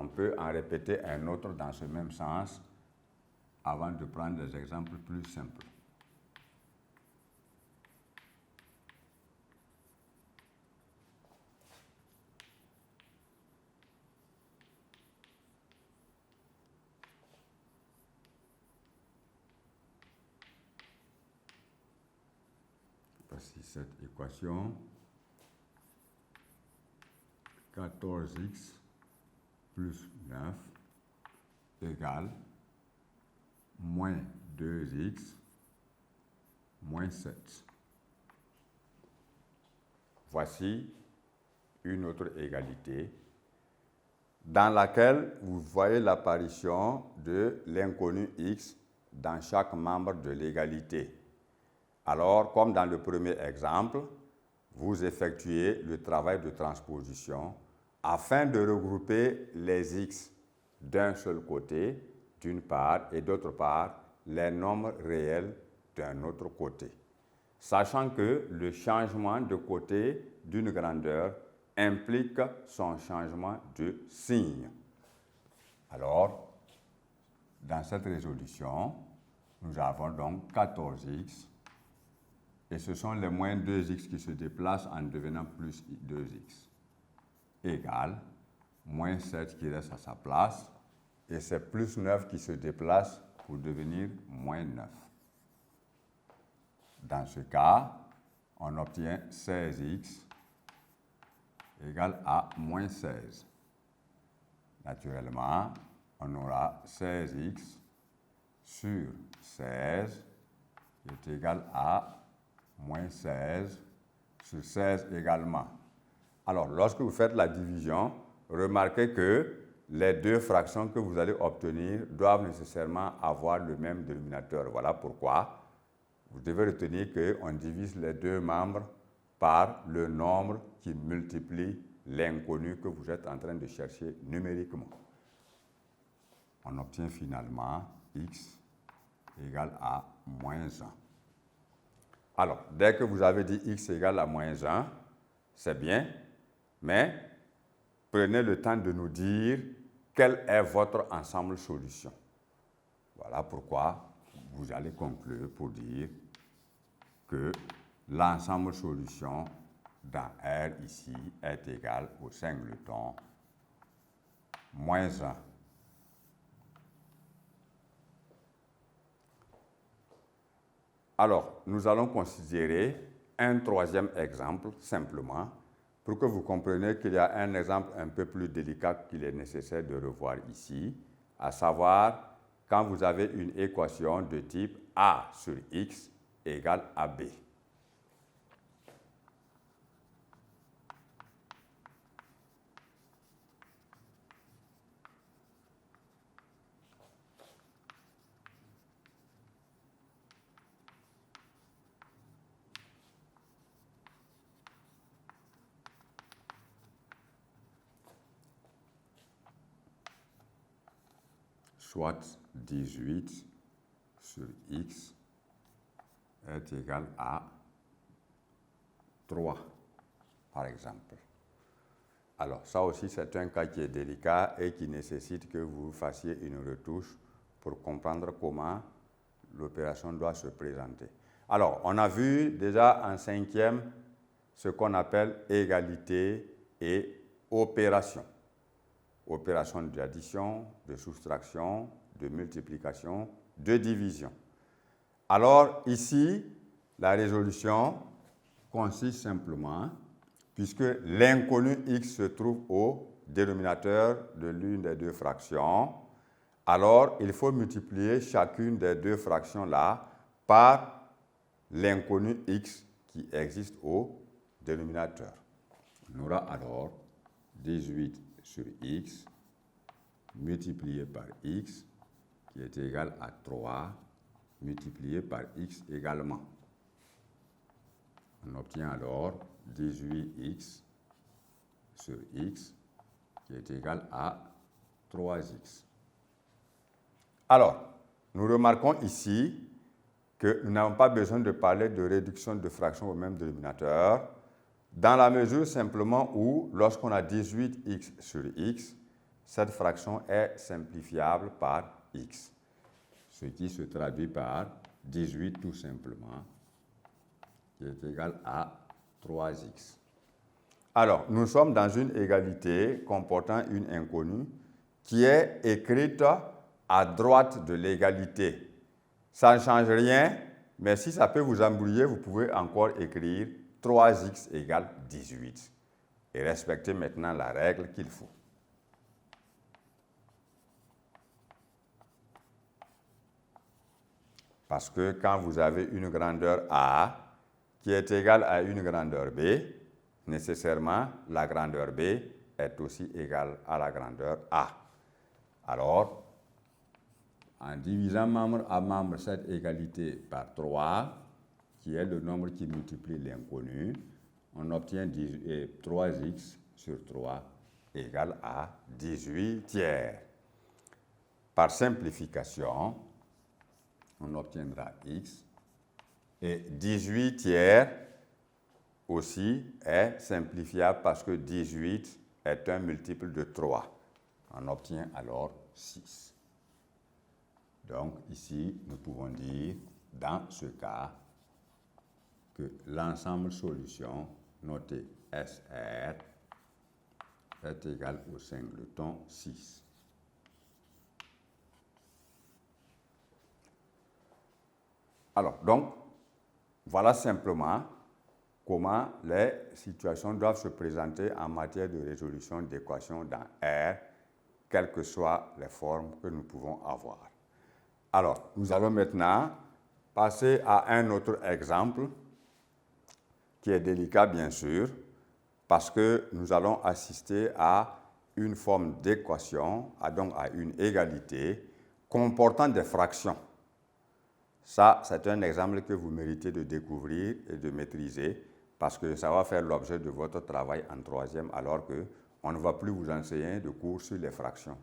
on peut en répéter un autre dans ce même sens avant de prendre des exemples plus simples. Voici cette équation. 14x plus 9 égale moins 2x moins 7. Voici une autre égalité dans laquelle vous voyez l'apparition de l'inconnu x dans chaque membre de l'égalité. Alors, comme dans le premier exemple, vous effectuez le travail de transposition afin de regrouper les x d'un seul côté, d'une part, et d'autre part, les nombres réels d'un autre côté. Sachant que le changement de côté d'une grandeur implique son changement de signe. Alors, dans cette résolution, nous avons donc 14x, et ce sont les moins 2x qui se déplacent en devenant plus 2x, égale moins 7 qui reste à sa place, et c'est plus 9 qui se déplace pour devenir moins 9. Dans ce cas, on obtient 16x égale à moins 16. Naturellement, on aura 16x sur 16 qui est égal à moins 16 sur 16 également. Alors, lorsque vous faites la division, remarquez que les deux fractions que vous allez obtenir doivent nécessairement avoir le même dénominateur. Voilà pourquoi vous devez retenir qu'on divise les deux membres par le nombre qui multiplie l'inconnu que vous êtes en train de chercher numériquement. On obtient finalement x égale à moins 1. Alors, dès que vous avez dit x égale à moins 1, c'est bien, mais prenez le temps de nous dire quel est votre ensemble solution. Voilà pourquoi vous allez conclure pour dire que l'ensemble solution dans R ici est égal au singleton moins 1. Alors, nous allons considérer un troisième exemple, simplement, pour que vous compreniez qu'il y a un exemple un peu plus délicat qu'il est nécessaire de revoir ici, à savoir quand vous avez une équation de type A sur X égale AB. Soit 18 sur x est égal à 3, par exemple. Alors, ça aussi, c'est un cas qui est délicat et qui nécessite que vous fassiez une retouche pour comprendre comment l'opération doit se présenter. Alors, on a vu déjà en cinquième ce qu'on appelle égalité et opération. Opération d'addition, de soustraction, de multiplication, de division. Alors ici, la résolution consiste simplement, puisque l'inconnu x se trouve au dénominateur de l'une des deux fractions, alors il faut multiplier chacune des deux fractions-là par l'inconnu x qui existe au dénominateur. On aura alors 18 sur x multiplié par x qui est égal à 3 multiplié par x également. On obtient alors 18x sur x qui est égal à 3x. Alors, nous remarquons ici que nous n'avons pas besoin de parler de réduction de fractions au même dénominateur, dans la mesure simplement où, lorsqu'on a 18x sur x, cette fraction est simplifiable par x, ce qui se traduit par 18 tout simplement, qui est égal à 3x. Alors, nous sommes dans une égalité comportant une inconnue qui est écrite à droite de l'égalité. Ça ne change rien, mais si ça peut vous embrouiller, vous pouvez encore écrire 3x égale 18. Et respectez maintenant la règle qu'il faut. Parce que quand vous avez une grandeur A qui est égale à une grandeur B, nécessairement la grandeur B est aussi égale à la grandeur A. Alors, en divisant membre à membre cette égalité par 3, qui est le nombre qui multiplie l'inconnu, on obtient 3x sur 3 égale à 18 tiers. Par simplification, on obtiendra x, et 18 tiers aussi est simplifiable parce que 18 est un multiple de 3. On obtient alors 6. Donc ici, nous pouvons dire, dans ce cas, que l'ensemble solution noté SR est égal au singleton 6. Alors, donc, voilà simplement comment les situations doivent se présenter en matière de résolution d'équations dans R, quelles que soient les formes que nous pouvons avoir. Alors, nous allons maintenant passer à un autre exemple qui est délicat, bien sûr, parce que nous allons assister à une forme d'équation, donc à une égalité comportant des fractions. Ça, c'est un exemple que vous méritez de découvrir et de maîtriser parce que ça va faire l'objet de votre travail en troisième alors qu'on ne va plus vous enseigner de cours sur les fractions.